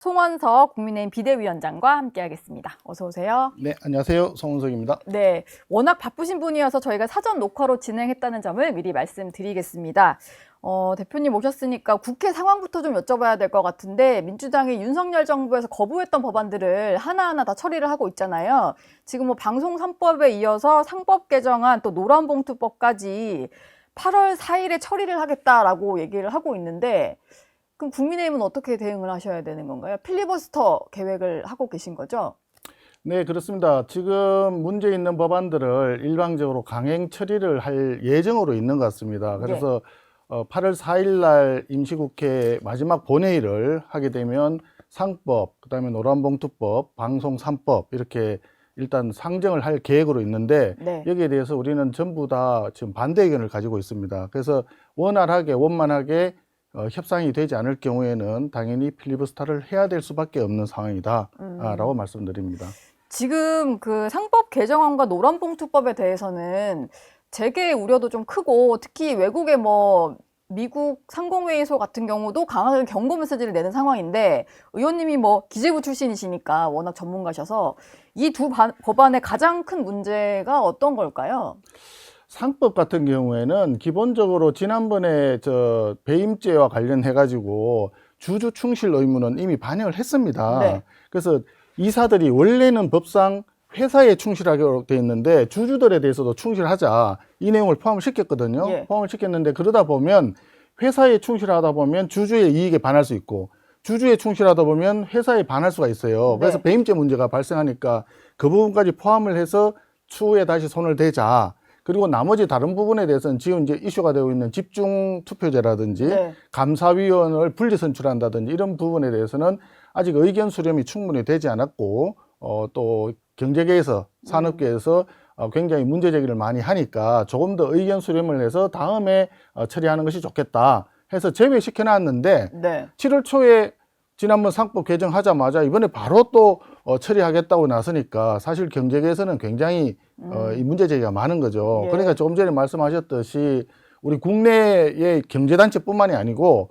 송원석 국민의힘 비대위원장과 함께하겠습니다. 어서 오세요. 네, 안녕하세요. 송원석입니다. 네, 워낙 바쁘신 분이어서 저희가 사전 녹화로 진행했다는 점을 미리 말씀드리겠습니다. 대표님 오셨으니까 국회 상황부터 좀 여쭤봐야 될 것 같은데 민주당이 윤석열 정부에서 거부했던 법안들을 하나하나 다 처리를 하고 있잖아요. 지금 뭐 방송 3법에 이어서 상법 개정안 또 노란봉투법까지 8월 4일에 처리를 하겠다라고 얘기를 하고 있는데 그럼 국민의힘은 어떻게 대응을 하셔야 되는 건가요? 필리버스터 계획을 하고 계신 거죠? 네, 그렇습니다. 지금 문제 있는 법안들을 일방적으로 강행 처리를 할 예정으로 있는 것 같습니다. 그래서 8월 4일 날 임시국회 마지막 본회의를 하게 되면 상법, 그다음에 노란봉투법, 방송 3법 이렇게 일단 상정을 할 계획으로 있는데 네. 여기에 대해서 우리는 전부 다 지금 반대 의견을 가지고 있습니다. 그래서 원활하게 원만하게 협상이 되지 않을 경우에는 당연히 필리버스터를 해야 될 수밖에 없는 상황이다라고 말씀드립니다. 지금 그 상법 개정안과 노란봉투법에 대해서는 재계 우려도 좀 크고 특히 외국의 뭐 미국 상공회의소 같은 경우도 강하게 경고 메시지를 내는 상황인데 의원님이 뭐 기재부 출신이시니까 워낙 전문가셔서 이 두 법안의 가장 큰 문제가 어떤 걸까요? 상법 같은 경우에는 기본적으로 지난번에 배임죄와 관련해 가지고 주주 충실 의무는 이미 반영을 했습니다. 네. 그래서 이사들이 원래는 법상 회사에 충실하게 돼 있는데 주주들에 대해서도 충실하자 이 내용을 포함을 시켰거든요. 예. 포함을 시켰는데 그러다 보면 회사에 충실하다 보면 주주의 이익에 반할 수 있고 주주에 충실하다 보면 회사에 반할 수가 있어요. 그래서 네. 배임죄 문제가 발생하니까 그 부분까지 포함을 해서 추후에 다시 손을 대자. 그리고 나머지 다른 부분에 대해서는 지금 이제 이슈가 되고 있는 집중 투표제라든지 네. 감사위원을 분리 선출한다든지 이런 부분에 대해서는 아직 의견 수렴이 충분히 되지 않았고 또 경제계에서 산업계에서 굉장히 문제 제기를 많이 하니까 조금 더 의견 수렴을 해서 다음에 처리하는 것이 좋겠다 해서 제외시켜 놨는데 네. 7월 초에 지난번 상법 개정하자마자 이번에 바로 또 처리하겠다고 나서니까 사실 경제계에서는 굉장히 이 문제 제기가 많은 거죠. 예. 그러니까 조금 전에 말씀하셨듯이 우리 국내의 경제단체뿐만이 아니고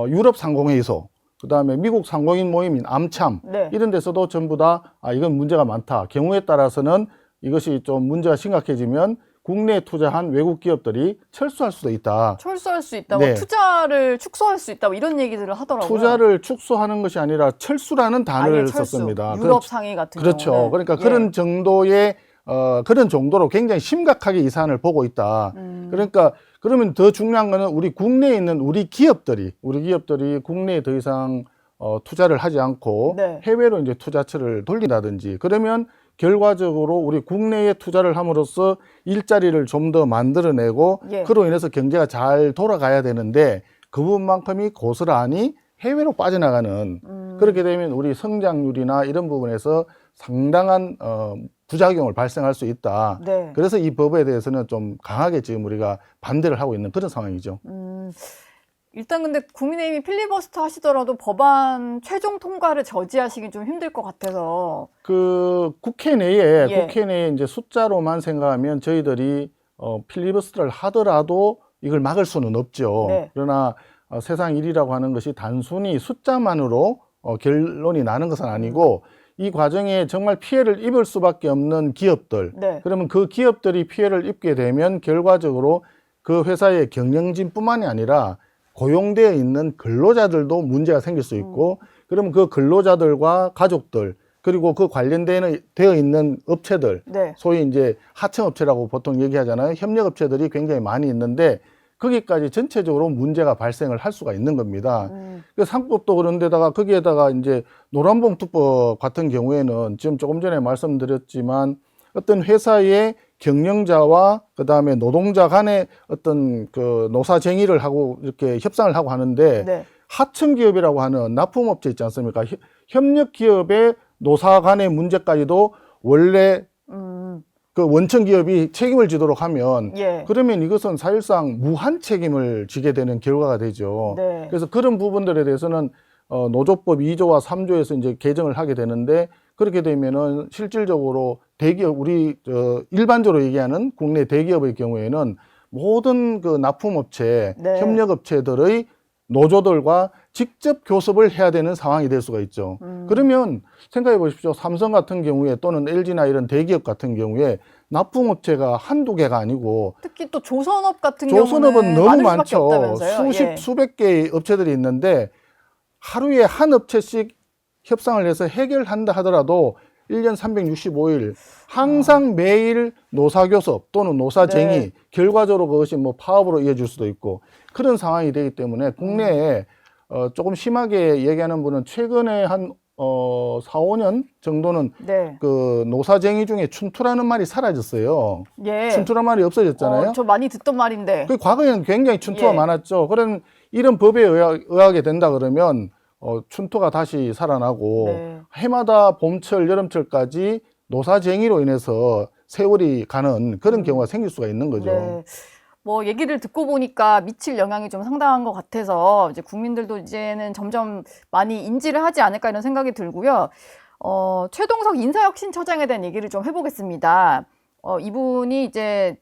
유럽 상공회의소, 그다음에 미국 상공인 모임인 암참 네. 이런 데서도 전부 다 이건 문제가 많다. 경우에 따라서는 이것이 좀 문제가 심각해지면 국내에 투자한 외국 기업들이 철수할 수도 있다. 철수할 수 있다, 네. 뭐 투자를 축소할 수 있다, 뭐 이런 얘기들을 하더라고요. 투자를 축소하는 것이 아니라 철수라는 아예 단어를 철수. 썼습니다. 유럽 상위 같은 그렇죠. 경우는. 그러니까 예. 그런 정도의 그런 정도로 굉장히 심각하게 이 사안을 보고 있다. 그러니까 그러면 더 중요한 거는 우리 국내에 있는 우리 기업들이 국내에 더 이상 투자를 하지 않고 네. 해외로 이제 투자처를 돌린다든지 그러면 결과적으로 우리 국내에 투자를 함으로써 일자리를 좀 더 만들어내고 예. 그로 인해서 경제가 잘 돌아가야 되는데 그 부분만큼이 고스란히 해외로 빠져나가는 그렇게 되면 우리 성장률이나 이런 부분에서 상당한 부작용을 발생할 수 있다. 네. 그래서 이 법에 대해서는 좀 강하게 지금 우리가 반대를 하고 있는 그런 상황이죠. 일단 근데 국민의힘이 필리버스터 하시더라도 법안 최종 통과를 저지하시긴 좀 힘들 것 같아서. 그 국회 내에 예. 이제 숫자로만 생각하면 저희들이 필리버스터를 하더라도 이걸 막을 수는 없죠. 네. 그러나 세상 일이라고 하는 것이 단순히 숫자만으로 결론이 나는 것은 아니고 이 과정에 정말 피해를 입을 수밖에 없는 기업들. 네. 그러면 그 기업들이 피해를 입게 되면 결과적으로 그 회사의 경영진뿐만이 아니라 고용되어 있는 근로자들도 문제가 생길 수 있고 그러면 그 근로자들과 가족들 그리고 그 관련되어 있는 업체들 네. 소위 이제 하청업체라고 보통 얘기하잖아요. 협력업체들이 굉장히 많이 있는데 거기까지 전체적으로 문제가 발생을 할 수가 있는 겁니다. 그 상법도 그런데다가 거기에다가 이제 노란봉투법 같은 경우에는 지금 조금 전에 말씀드렸지만 어떤 회사의 경영자와 그다음에 노동자 간의 어떤 그 노사쟁의를 하고 이렇게 협상을 하고 하는데 네. 하청기업이라고 하는 납품업체 있지 않습니까? 협력기업의 노사 간의 문제까지도 원래 그 원청기업이 책임을 지도록 하면 예. 그러면 이것은 사실상 무한 책임을 지게 되는 결과가 되죠. 네. 그래서 그런 부분들에 대해서는 노조법 2조와 3조에서 이제 개정을 하게 되는데 그렇게 되면은 실질적으로 대기업 우리 일반적으로 얘기하는 국내 대기업의 경우에는 모든 그 납품업체, 네. 협력업체들의 노조들과 직접 교섭을 해야 되는 상황이 될 수가 있죠. 그러면 생각해 보십시오. 삼성 같은 경우에 또는 LG나 이런 대기업 같은 경우에 납품업체가 한두 개가 아니고 특히 또 조선업 같은 조선업은 경우는 너무 많을 수밖에 많죠. 없다면서요. 수십, 예. 수백 개의 업체들이 있는데 하루에 한 업체씩 협상을 해서 해결한다 하더라도 1년 365일 항상 매일 노사교섭 또는 노사쟁의 네. 결과적으로 그것이 뭐 파업으로 이어질 수도 있고 그런 상황이 되기 때문에 국내에 조금 심하게 얘기하는 분은 최근에 한 4, 5년 정도는 네. 그 노사쟁의 중에 춘투라는 말이 사라졌어요. 예. 춘투라는 말이 없어졌잖아요. 저 많이 듣던 말인데. 그 과거에는 굉장히 춘투가 예. 많았죠. 그런 이런 법에 의하게 된다 그러면 춘투가 다시 살아나고 네. 해마다 봄철, 여름철까지 노사쟁의로 인해서 세월이 가는 그런 경우가 생길 수가 있는 거죠. 네. 뭐 얘기를 듣고 보니까 미칠 영향이 좀 상당한 것 같아서 이제 국민들도 이제는 점점 많이 인지를 하지 않을까 이런 생각이 들고요. 최동석 인사혁신처장에 대한 얘기를 좀 해보겠습니다. 이분이 이제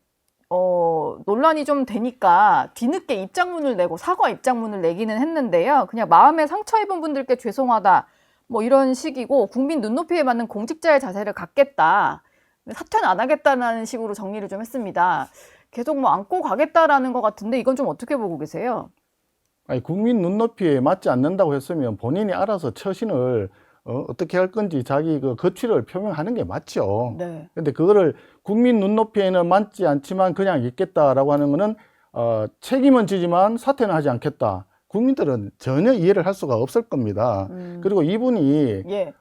논란이 좀 되니까 뒤늦게 입장문을 내고 사과 입장문을 내기는 했는데요. 그냥 마음에 상처 입은 분들께 죄송하다 뭐 이런 식이고 국민 눈높이에 맞는 공직자의 자세를 갖겠다. 사퇴는 안 하겠다는 식으로 정리를 좀 했습니다. 계속 뭐 안고 가겠다라는 것 같은데 이건 좀 어떻게 보고 계세요? 아니, 국민 눈높이에 맞지 않는다고 했으면 본인이 알아서 처신을 어떻게 할 건지 자기 그 거취를 표명하는 게 맞죠. 네. 근데 그거를 국민 눈높이에는 맞지 않지만 그냥 있겠다라고 하는 거는 책임은 지지만 사퇴는 하지 않겠다. 국민들은 전혀 이해를 할 수가 없을 겁니다. 그리고 이분이 예.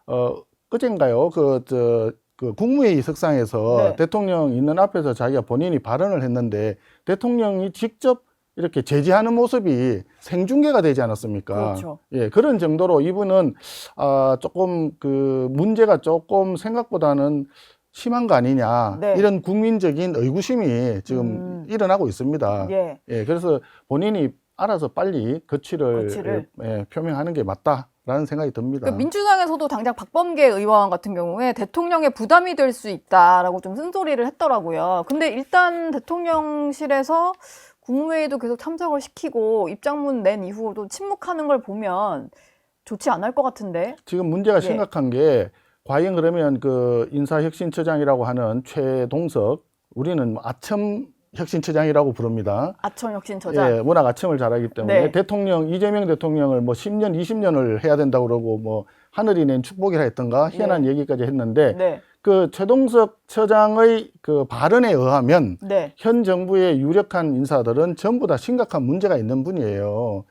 그젠가요? 그 국무회의 석상에서 네. 대통령 있는 앞에서 자기가 본인이 발언을 했는데 대통령이 직접 이렇게 제지하는 모습이 생중계가 되지 않았습니까? 그렇죠. 예, 그런 정도로 이분은 조금 그 문제가 조금 생각보다는 심한 거 아니냐 네. 이런 국민적인 의구심이 지금 일어나고 있습니다. 예. 예, 그래서 본인이 알아서 빨리 거취를 표명하는 게 맞다라는 생각이 듭니다. 그 민주당에서도 당장 박범계 의원 같은 경우에 대통령의 부담이 될 수 있다라고 좀 쓴소리를 했더라고요. 근데 일단 대통령실에서 국무회의도 계속 참석을 시키고 입장문 낸 이후로도 침묵하는 걸 보면 좋지 않을 것 같은데. 지금 문제가 예. 심각한 게 과연 그러면 그 인사혁신처장이라고 하는 최동석, 우리는 아첨혁신처장이라고 부릅니다. 아첨혁신처장. 예, 워낙 아첨을 잘하기 때문에 네. 이재명 대통령을 뭐 10년, 20년을 해야 된다고 그러고 뭐 하늘이 낸 축복이라 했던가 희한한 얘기까지 했는데 네. 그 최동석 처장의 그 발언에 의하면 네. 현 정부의 유력한 인사들은 전부 다 심각한 문제가 있는 분이에요.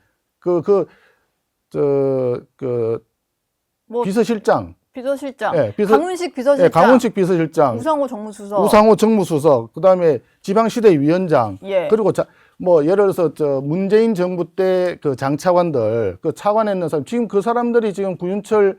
뭐 비서실장, 비서실장. 예, 강훈식 비서실장. 예, 강훈식 비서실장, 우상호 정무수석. 우상호 정무수석, 그다음에 지방시대위원장, 예. 그리고 뭐 예를 들어서 문재인 정부 때 그 장차관들, 그 차관에 있는 사람, 지금 그 사람들이 지금 구윤철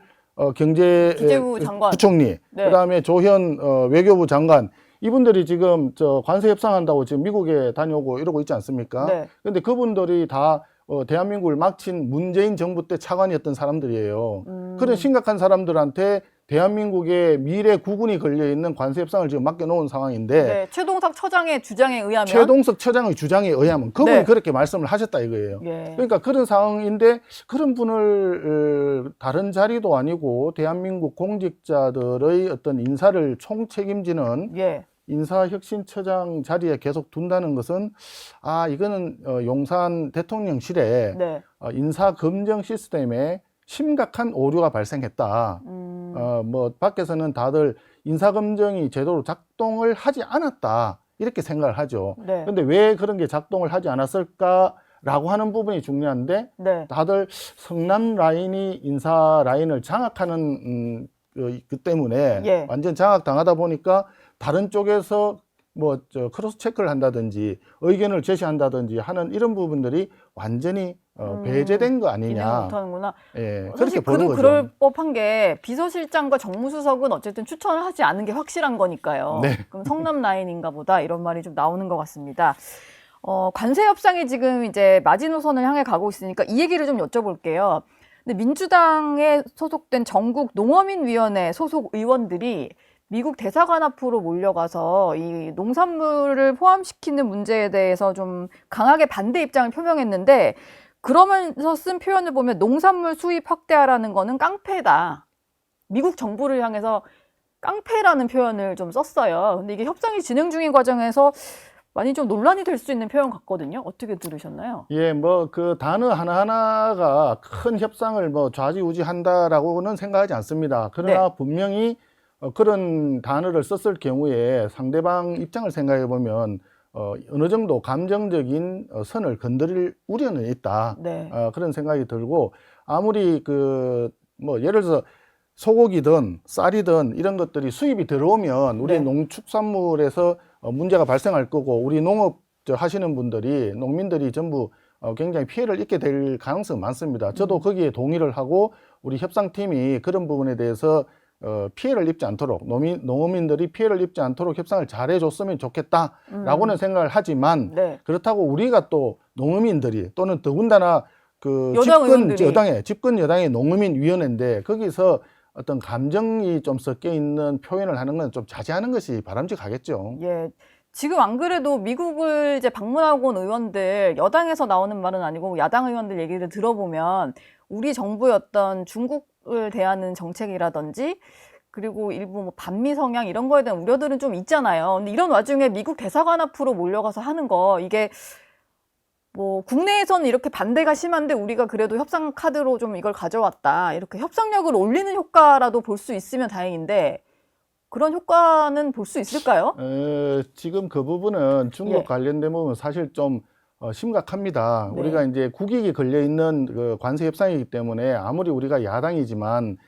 경제 기재부 장관. 부총리, 네. 그다음에 조현 외교부 장관, 이분들이 지금 관세 협상한다고 지금 미국에 다녀오고 이러고 있지 않습니까? 네. 근데 그분들이 다 대한민국을 막친 문재인 정부 때 차관이었던 사람들이에요. 그런 심각한 사람들한테 대한민국의 미래 구군이 걸려 있는 관세 협상을 지금 맡겨놓은 상황인데 네. 최동석 처장의 주장에 의하면 최동석 처장의 주장에 의하면 그분이 네. 그렇게 말씀을 하셨다 이거예요. 예. 그러니까 그런 상황인데 그런 분을 다른 자리도 아니고 대한민국 공직자들의 어떤 인사를 총책임지는 예. 인사혁신처장 자리에 계속 둔다는 것은 이거는 용산 대통령실에 네. 인사검증 시스템에 심각한 오류가 발생했다. 뭐 밖에서는 다들 인사검증이 제대로 작동을 하지 않았다 이렇게 생각을 하죠. 네. 근데 왜 그런 게 작동을 하지 않았을까라고 하는 부분이 중요한데 네. 다들 성남 라인이 인사 라인을 장악하는 그 때문에 예. 완전 장악당하다 보니까 다른 쪽에서 뭐 크로스 체크를 한다든지 의견을 제시한다든지 하는 이런 부분들이 완전히 배제된 거 기능 아니냐. 못하는구나. 예, 그렇게 사실 보는 거죠. 그럴 법한 게 비서실장과 정무수석은 어쨌든 추천을 하지 않은 게 확실한 거니까요. 네. 그럼 성남 라인인가 보다 이런 말이 좀 나오는 것 같습니다. 관세 협상이 지금 이제 마지노선을 향해 가고 있으니까 이 얘기를 좀 여쭤볼게요. 근데 민주당에 소속된 전국 농어민위원회 소속 의원들이 미국 대사관 앞으로 몰려가서 이 농산물을 포함시키는 문제에 대해서 좀 강하게 반대 입장을 표명했는데 그러면서 쓴 표현을 보면 농산물 수입 확대하라는 거는 깡패다. 미국 정부를 향해서 깡패라는 표현을 좀 썼어요. 근데 이게 협상이 진행 중인 과정에서 많이 좀 논란이 될 수 있는 표현 같거든요. 어떻게 들으셨나요? 예, 뭐 그 단어 하나하나가 큰 협상을 뭐 좌지우지한다라고는 생각하지 않습니다. 그러나 네. 분명히 그런 단어를 썼을 경우에 상대방 입장을 생각해 보면 어느 정도 감정적인 선을 건드릴 우려는 있다. 네. 그런 생각이 들고 아무리 그 뭐 예를 들어서 소고기든 쌀이든 이런 것들이 수입이 들어오면 우리 네. 농축산물에서 문제가 발생할 거고 우리 농업 하시는 분들이 농민들이 전부 굉장히 피해를 입게 될 가능성이 많습니다. 저도 거기에 동의를 하고 우리 협상팀이 그런 부분에 대해서 피해를 입지 않도록 농민들이 피해를 입지 않도록 협상을 잘 해줬으면 좋겠다라고는 생각을 하지만 네. 그렇다고 우리가 또 농민들이 또는 더군다나 그 여당 의원들이. 집권 여당의 농민위원회인데 거기서 어떤 감정이 좀 섞여 있는 표현을 하는 건 좀 자제하는 것이 바람직하겠죠. 예. 지금 안 그래도 미국을 이제 방문하고 온 의원들, 여당에서 나오는 말은 아니고 야당 의원들 얘기를 들어보면 우리 정부의 어떤 중국을 대하는 정책이라든지 그리고 일부 뭐 반미 성향 이런 거에 대한 우려들은 좀 있잖아요. 근데 이런 와중에 미국 대사관 앞으로 몰려가서 하는 거, 이게 뭐 국내에서는 이렇게 반대가 심한데 우리가 그래도 협상 카드로 좀 이걸 가져왔다. 이렇게 협상력을 올리는 효과라도 볼 수 있으면 다행인데 그런 효과는 볼 수 있을까요? 지금 그 부분은 중국 예. 관련된 부분은 사실 좀 심각합니다. 네. 우리가 이제 국익이 걸려 있는 그 관세 협상이기 때문에 아무리 우리가 야당이지만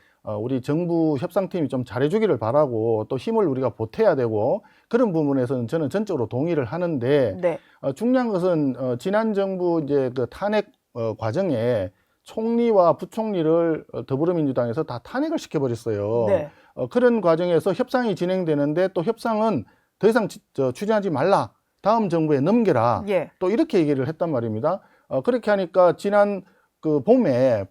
우리 정부 협상팀이 좀 잘해주기를 바라고 또 힘을 우리가 보태야 되고 그런 부분에서는 저는 전적으로 동의를 하는데 네. 중요한 것은 지난 정부 이제 그 탄핵 과정에 총리와 부총리를 더불어민주당에서 다 탄핵을 시켜버렸어요. 네. 그런 과정에서 협상이 진행되는데 또 협상은 더 이상 추진하지 말라. 다음 정부에 넘겨라. 예. 또 이렇게 얘기를 했단 말입니다. 그렇게 하니까 지난 그 봄에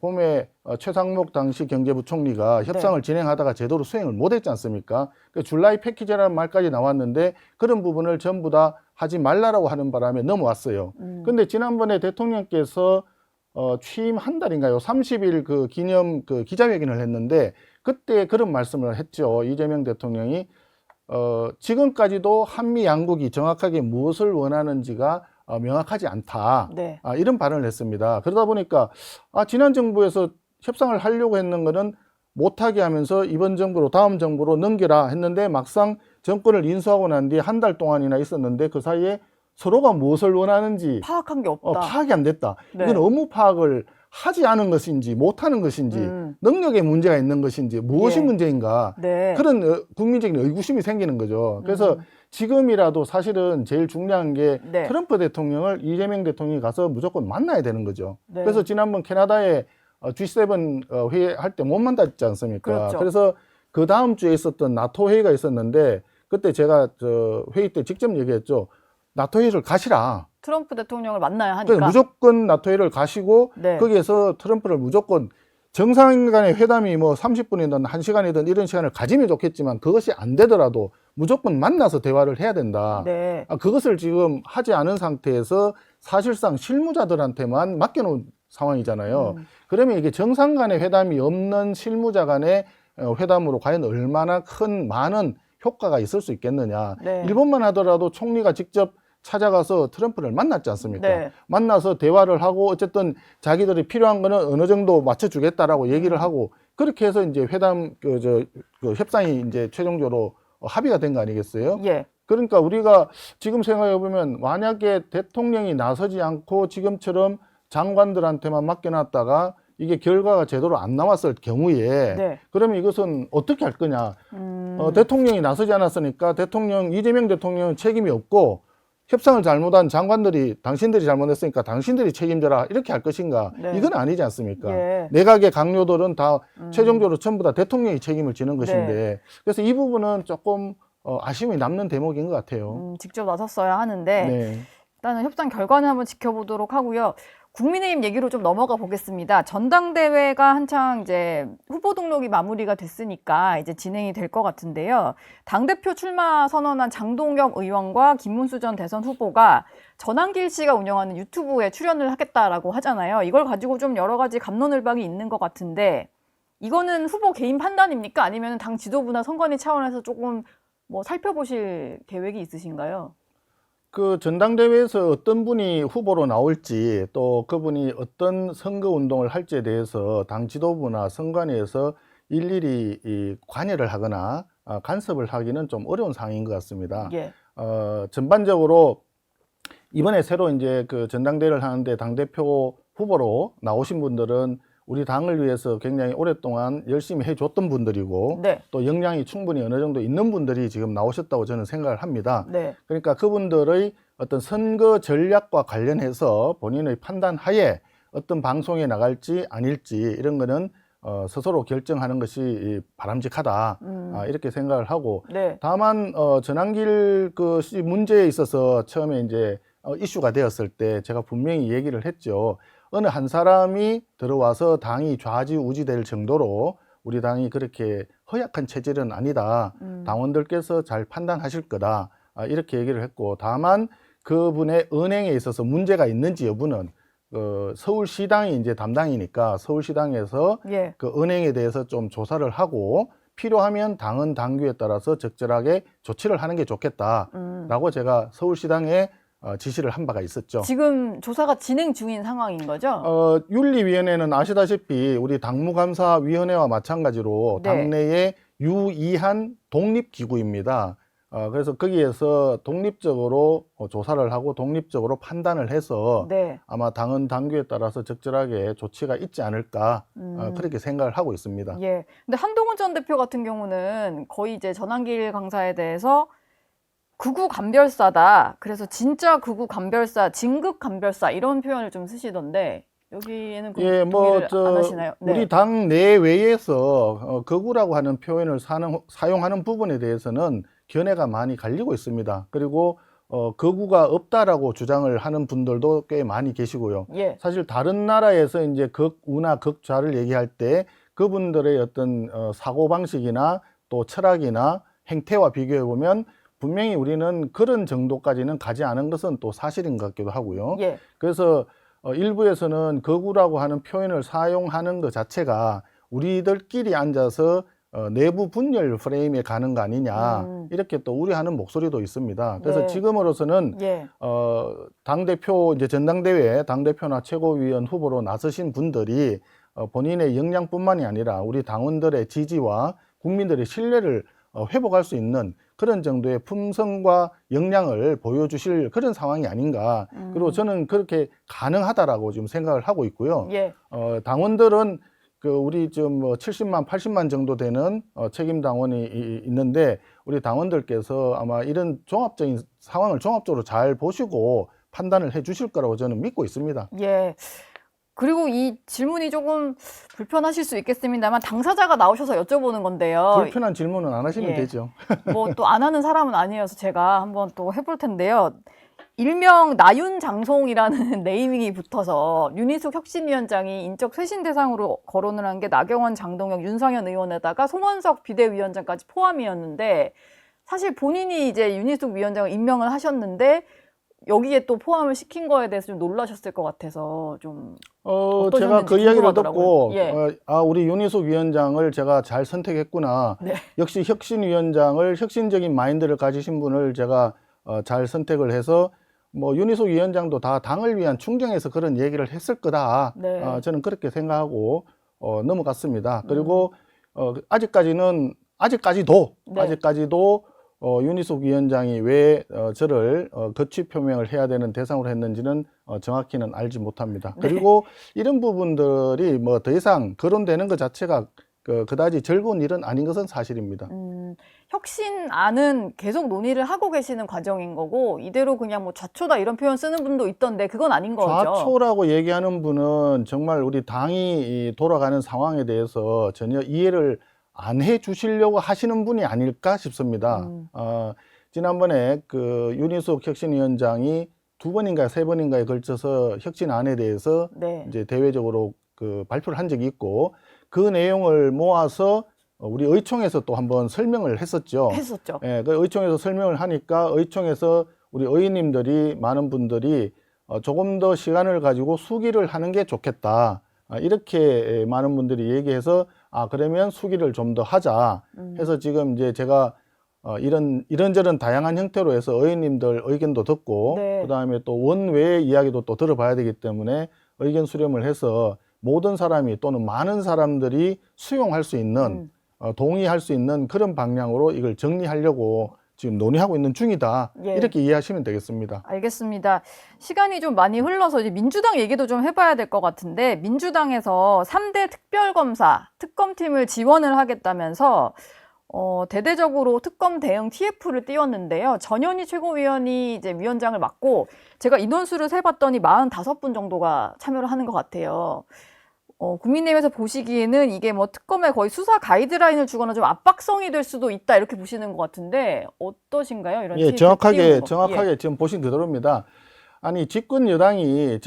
최상목 당시 경제부총리가 협상을 진행하다가 제대로 수행을 못했지 않습니까? 그 줄라이 패키지라는 말까지 나왔는데 그런 부분을 전부 다 하지 말라라고 하는 바람에 넘어왔어요. 근데 지난번에 대통령께서 취임 한 달인가요? 30일 그 기념 그 기자회견을 했는데 그때 그런 말씀을 했죠. 이재명 대통령이 지금까지도 한미 양국이 정확하게 무엇을 원하는지가 명확하지 않다. 네. 이런 발언을 했습니다. 그러다 보니까 지난 정부에서 협상을 하려고 했는 거는 못하게 하면서 이번 정부로 다음 정부로 넘겨라 했는데 막상 정권을 인수하고 난 뒤에 한 달 동안이나 있었는데 그 사이에 서로가 무엇을 원하는지 파악한 게 없다. 파악이 안 됐다. 네. 이건 업무 파악을 하지 않은 것인지 못하는 것인지 능력에 문제가 있는 것인지 무엇이 예. 문제인가 네. 그런 국민적인 의구심이 생기는 거죠. 그래서 지금이라도 사실은 제일 중요한 게 네. 트럼프 대통령을 이재명 대통령이 가서 무조건 만나야 되는 거죠. 네. 그래서 지난번 캐나다에 G7 회의할 때 못 만났지 않습니까? 그렇죠. 그래서 그 다음 주에 있었던 나토 회의가 있었는데 그때 제가 회의 때 직접 얘기했죠. 나토 회의를 가시라. 트럼프 대통령을 만나야 하니까. 그러니까 무조건 나토 회의를 가시고 네. 거기에서 트럼프를 무조건 정상 간의 회담이 뭐 30분이든 1시간이든 이런 시간을 가지면 좋겠지만 그것이 안 되더라도 무조건 만나서 대화를 해야 된다. 네. 그것을 지금 하지 않은 상태에서 사실상 실무자들한테만 맡겨놓은 상황이잖아요. 그러면 이게 정상 간의 회담이 없는 실무자 간의 회담으로 과연 얼마나 많은 효과가 있을 수 있겠느냐. 네. 일본만 하더라도 총리가 직접 찾아가서 트럼프를 만났지 않습니까? 네. 만나서 대화를 하고 어쨌든 자기들이 필요한 거는 어느 정도 맞춰주겠다라고 얘기를 하고 그렇게 해서 이제 회담 그 협상이 이제 최종적으로 합의가 된 거 아니겠어요? 예. 그러니까 우리가 지금 생각해 보면 만약에 대통령이 나서지 않고 지금처럼 장관들한테만 맡겨놨다가 이게 결과가 제대로 안 나왔을 경우에 네. 그러면 이것은 어떻게 할 거냐? 대통령이 나서지 않았으니까 이재명 대통령은 책임이 없고 협상을 잘못한 장관들이 당신들이 잘못했으니까 당신들이 책임져라 이렇게 할 것인가? 네. 이건 아니지 않습니까? 예. 내각의 강요들은 다 최종적으로 전부 다 대통령이 책임을 지는 것인데 그래서 이 부분은 조금 아쉬움이 남는 대목인 것 같아요. 직접 나섰어야 하는데 네. 일단은 협상 결과는 한번 지켜보도록 하고요. 국민의힘 얘기로 좀 넘어가 보겠습니다. 전당대회가 한창 이제 후보 등록이 마무리가 됐으니까 이제 진행이 될 것 같은데요. 당대표 출마 선언한 장동혁 의원과 김문수 전 대선 후보가 전한길 씨가 운영하는 유튜브에 출연을 하겠다라고 하잖아요. 이걸 가지고 좀 여러 가지 갑론을박이 있는 것 같은데 이거는 후보 개인 판단입니까? 아니면 당 지도부나 선관위 차원에서 조금 뭐 살펴보실 계획이 있으신가요? 그 전당대회에서 어떤 분이 후보로 나올지 또 그분이 어떤 선거 운동을 할지에 대해서 당 지도부나 선관위에서 일일이 관여를 하거나 간섭을 하기는 좀 어려운 상황인 것 같습니다. 예. 전반적으로 이번에 새로 이제 그 전당대회를 하는데 당대표 후보로 나오신 분들은 우리 당을 위해서 굉장히 오랫동안 열심히 해줬던 분들이고 네. 또 역량이 충분히 어느 정도 있는 분들이 지금 나오셨다고 저는 생각을 합니다. 네. 그러니까 그분들의 어떤 선거 전략과 관련해서 본인의 판단 하에 어떤 방송에 나갈지 아닐지 이런 거는 스스로 결정하는 것이 바람직하다. 이렇게 생각을 하고 네. 다만 전한길 그 문제에 있어서 처음에 이제 이슈가 되었을 때 제가 분명히 얘기를 했죠. 어느 한 사람이 들어와서 당이 좌지우지될 정도로 우리 당이 그렇게 허약한 체질은 아니다. 당원들께서 잘 판단하실 거다. 이렇게 얘기를 했고 다만 그분의 은행에 있어서 문제가 있는지 여부는 서울시당이 이제 담당이니까 서울시당에서 예. 그 은행에 대해서 좀 조사를 하고 필요하면 당은 당규에 따라서 적절하게 조치를 하는 게 좋겠다라고 제가 서울시당에 지시를 한 바가 있었죠. 지금 조사가 진행 중인 상황인 거죠? 윤리위원회는 아시다시피 우리 당무감사위원회와 마찬가지로 네. 당내의 유의한 독립기구입니다. 그래서 거기에서 독립적으로 조사를 하고 독립적으로 판단을 해서 네. 아마 당은 당규에 따라서 적절하게 조치가 있지 않을까 그렇게 생각을 하고 있습니다. 예. 근데 한동훈 전 대표 같은 경우는 거의 이제 전한길 강사에 대해서 극우 감별사다. 그래서 진짜 극우 감별사, 진급 감별사 이런 표현을 좀 쓰시던데 여기에는 예, 동의를 안 하시나요? 네. 우리 당 내외에서 극우라고 하는 표현을 사용하는 부분에 대해서는 견해가 많이 갈리고 있습니다. 그리고 극우가 없다라고 주장을 하는 분들도 꽤 많이 계시고요. 예. 사실 다른 나라에서 이제 극우나 극좌를 얘기할 때 그분들의 어떤 사고 방식이나 또 철학이나 행태와 비교해 보면 분명히 우리는 그런 정도까지는 가지 않은 것은 또 사실인 것 같기도 하고요. 예. 그래서 일부에서는 극우라고 하는 표현을 사용하는 것 자체가 우리들끼리 앉아서 내부 분열 프레임에 가는 거 아니냐 이렇게 또 우려하는 목소리도 있습니다. 그래서 네. 지금으로서는 예. 당대표 이제 전당대회 당대표나 최고위원 후보로 나서신 분들이 본인의 역량뿐만이 아니라 우리 당원들의 지지와 국민들의 신뢰를 회복할 수 있는 그런 정도의 품성과 역량을 보여주실 그런 상황이 아닌가. 그리고 저는 그렇게 가능하다라고 지금 생각을 하고 있고요. 예. 당원들은 그 우리 좀 70만, 80만 정도 되는 책임 당원이 있는데 우리 당원들께서 아마 이런 종합적인 상황을 종합적으로 잘 보시고 판단을 해 주실 거라고 저는 믿고 있습니다. 예. 그리고 이 질문이 조금 불편하실 수 있겠습니다만 당사자가 나오셔서 여쭤보는 건데요. 불편한 질문은 안 하시면 예. 되죠. 뭐 또 안 하는 사람은 아니어서 제가 한번 또 해볼 텐데요. 일명 나윤장송이라는 네이밍이 붙어서 윤희숙 혁신위원장이 인적 쇄신 대상으로 거론을 한 게 나경원, 장동혁, 윤상현 의원에다가 송원석 비대위원장까지 포함이었는데 사실 본인이 이제 윤희숙 위원장을 임명을 하셨는데 여기에 또 포함을 시킨 거에 대해서 좀 놀라셨을 것 같아서 좀 제가 그 이야기를 궁금하더라고요. 듣고 예. 우리 윤희숙 위원장을 제가 잘 선택했구나. 네. 역시 혁신위원장을 혁신적인 마인드를 가지신 분을 제가 잘 선택을 해서 뭐 윤희숙 위원장도 다 당을 위한 충정에서 그런 얘기를 했을 거다. 네. 저는 그렇게 생각하고 넘어갔습니다. 그리고 아직까지도 윤희숙 위원장이 왜 저를 거취 표명을 해야 되는 대상으로 했는지는 정확히는 알지 못합니다. 네. 그리고 이런 부분들이 뭐 더 이상 거론되는 것 자체가 그다지 즐거운 일은 아닌 것은 사실입니다. 혁신안은 계속 논의를 하고 계시는 과정인 거고 이대로 그냥 뭐 좌초다 이런 표현 쓰는 분도 있던데 그건 아닌 거죠. 좌초라고 얘기하는 분은 정말 우리 당이 돌아가는 상황에 대해서 전혀 이해를 안 해주시려고 하시는 분이 아닐까 싶습니다. 지난번에 그 윤희숙 혁신위원장이 2번인가 3번인가에 걸쳐서 혁신안에 대해서 네. 이제 대외적으로 그 발표를 한 적이 있고 그 내용을 모아서 우리 의총에서 또 한번 설명을 했었죠. 했었죠. 예, 그 의총에서 설명을 하니까 의총에서 우리 의원님들이 많은 분들이 조금 더 시간을 가지고 수기를 하는 게 좋겠다. 이렇게 많은 분들이 얘기해서 그러면 수기를 좀 더 하자 해서 지금 이제 제가 이런저런 다양한 형태로 해서 의원님들 의견도 듣고 네. 그다음에 또 원외의 이야기도 또 들어봐야 되기 때문에 의견 수렴을 해서 모든 사람이 또는 많은 사람들이 수용할 수 있는 동의할 수 있는 그런 방향으로 이걸 정리하려고 지금 논의하고 있는 중이다. 예. 이렇게 이해하시면 되겠습니다. 알겠습니다. 시간이 좀 많이 흘러서 이제 민주당 얘기도 좀 해봐야 될 것 같은데 민주당에서 3대 특별검사 특검팀을 지원을 하겠다면서 대대적으로 특검 대응 TF를 띄웠는데요. 전현희 최고위원이 이제 위원장을 맡고 제가 인원수를 세봤더니 45분 정도가 참여를 하는 것 같아요. 국민의힘에서 보시기에는 이게 뭐 특검에 거의 수사 가이드라인을 주거나 좀 압박성이 될 수도 있다 이렇게 보시는 것 같은데 어떠신가요? 이런 예, TF 띄우는 거. 정확하게 예. 지금 보신 그대로입니다. 아니 집권 여당이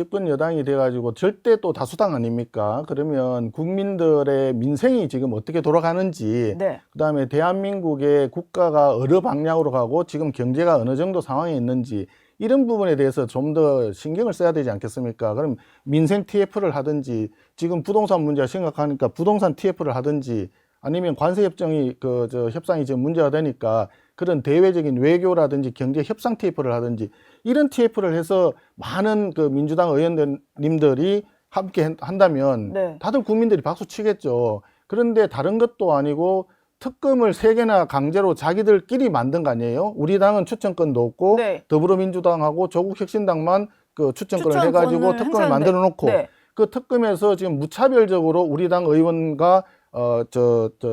돼가지고 절대 또 다수당 아닙니까? 그러면 국민들의 민생이 지금 어떻게 돌아가는지, 네. 그다음에 대한민국의 국가가 어느 방향으로 가고 지금 경제가 어느 정도 상황에 있는지 이런 부분에 대해서 좀 더 신경을 써야 되지 않겠습니까? 그럼 민생 TF를 하든지 지금 부동산 문제가 심각하니까 부동산 TF를 하든지 아니면 관세 협정이 협상이 지금 문제가 되니까 그런 대외적인 외교라든지 경제 협상 TF를 하든지 이런 TF를 해서 많은 그 민주당 의원님들이 함께 한다면 네. 다들 국민들이 박수 치겠죠. 그런데 다른 것도 아니고 특검을 3개나 강제로 자기들끼리 만든 거 아니에요? 우리 당은 추천권도 없고 네. 더불어민주당하고 조국혁신당만 그 추천권을 추천권을 해가지고 특검을 행사하는데. 만들어 놓고 네. 그 특검에서 지금 무차별적으로 우리 당 의원과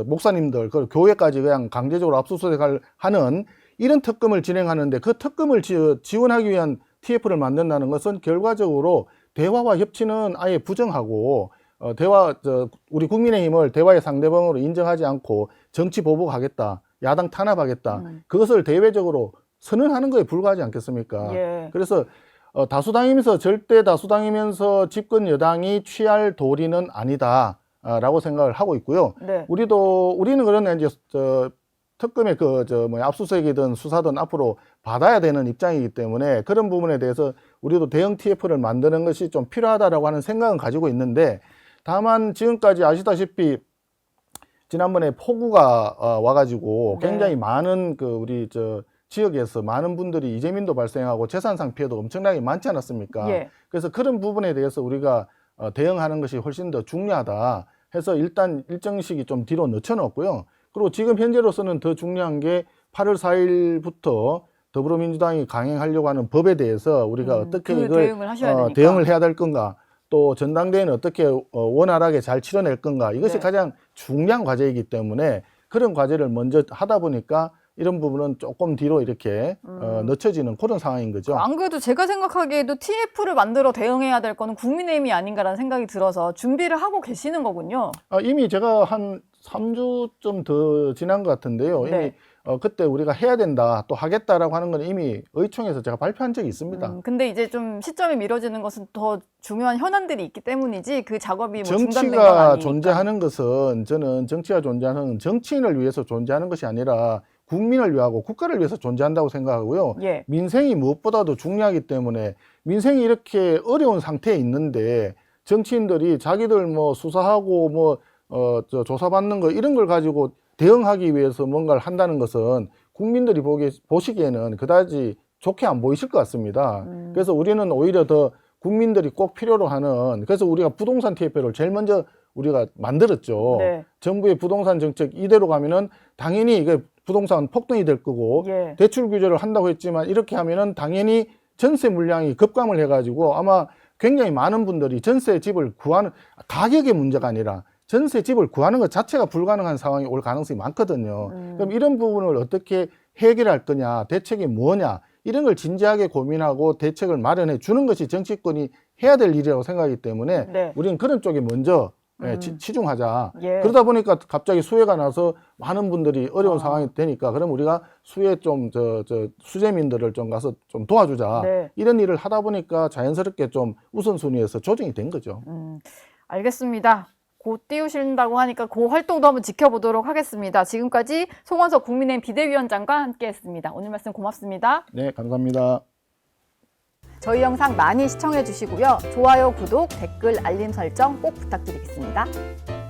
목사님들, 그 교회까지 그냥 강제적으로 압수수색을 하는 이런 특검을 진행하는데 그 특검을 지원하기 위한 TF를 만든다는 것은 결과적으로 대화와 협치는 아예 부정하고 우리 국민의힘을 대화의 상대방으로 인정하지 않고 정치 보복하겠다, 야당 탄압하겠다, 그것을 대외적으로 선언하는 거에 불과하지 않겠습니까? 예. 그래서 다수당이면서 절대 다수당이면서 집권 여당이 취할 도리는 아니다라고 생각을 하고 있고요. 네. 우리는 그러나 이제 특검의 압수수색이든 수사든 앞으로 받아야 되는 입장이기 때문에 그런 부분에 대해서 우리도 대응 TF를 만드는 것이 좀 필요하다라고 하는 생각은 가지고 있는데 다만 지금까지 아시다시피 지난번에 폭우가 와가지고 네. 굉장히 많은 우리 지역에서 많은 분들이 이재민도 발생하고 재산상 피해도 엄청나게 많지 않았습니까? 예. 그래서 그런 부분에 대해서 우리가 대응하는 것이 훨씬 더 중요하다 해서 일단 일정 시기 좀 뒤로 늦춰놓고요. 그리고 지금 현재로서는 더 중요한 게 8월 4일부터 더불어민주당이 강행하려고 하는 법에 대해서 우리가 어떻게 그 이걸 대응을 하셔야 되니까. 대응을 해야 될 건가, 또 전당대회는 어떻게 원활하게 잘 치러낼 건가, 이것이 네. 가장 중요한 과제이기 때문에 그런 과제를 먼저 하다 보니까 이런 부분은 조금 뒤로 이렇게 늦춰지는 그런 상황인 거죠. 안 그래도 제가 생각하기에도 TF를 만들어 대응해야 될 거는 국민의힘이 아닌가라는 생각이 들어서 준비를 하고 계시는 거군요. 이미 제가 한 3주쯤 더 지난 것 같은데요. 네. 이미 그때 우리가 해야 된다, 또 하겠다라고 하는 건 이미 의총에서 제가 발표한 적이 있습니다. 근데 이제 좀 시점이 미뤄지는 것은 더 중요한 현안들이 있기 때문이지 그 작업이 뭐 중단된 건 정치가 아니니까. 존재하는 것은 저는 정치가 존재하는 정치인을 위해서 존재하는 것이 아니라 국민을 위하고 국가를 위해서 존재한다고 생각하고요. 예. 민생이 무엇보다도 중요하기 때문에 민생이 이렇게 어려운 상태에 있는데 정치인들이 자기들 뭐 수사하고 조사받는 거 이런 걸 가지고 대응하기 위해서 뭔가를 한다는 것은 국민들이 보시기에는 그다지 좋게 안 보이실 것 같습니다. 그래서 우리는 오히려 더 국민들이 꼭 필요로 하는, 그래서 우리가 부동산 TF를 제일 먼저 우리가 만들었죠. 네. 정부의 부동산 정책 이대로 가면은 당연히 이게 부동산 폭등이 될 거고 예. 대출 규제를 한다고 했지만 이렇게 하면은 당연히 전세 물량이 급감을 해가지고 아마 굉장히 많은 분들이 전세 집을 구하는, 가격의 문제가 아니라 전세 집을 구하는 것 자체가 불가능한 상황이 올 가능성이 많거든요. 그럼 이런 부분을 어떻게 해결할 거냐, 대책이 뭐냐, 이런 걸 진지하게 고민하고 대책을 마련해 주는 것이 정치권이 해야 될 일이라고 생각하기 때문에 네. 우리는 그런 쪽에 먼저 치중하자. 예. 그러다 보니까 갑자기 수해가 나서 많은 분들이 어려운 상황이 되니까 그럼 우리가 수해 좀 수재민들을 좀 가서 좀 도와주자. 네. 이런 일을 하다 보니까 자연스럽게 좀 우선순위에서 조정이 된 거죠. 알겠습니다. 곧 띄우신다고 하니까 그 활동도 한번 지켜보도록 하겠습니다. 지금까지 송원석 국민의힘 비대위원장과 함께했습니다. 오늘 말씀 고맙습니다. 네, 감사합니다. 저희 영상 많이 시청해 주시고요. 좋아요, 구독, 댓글, 알림 설정 꼭 부탁드리겠습니다.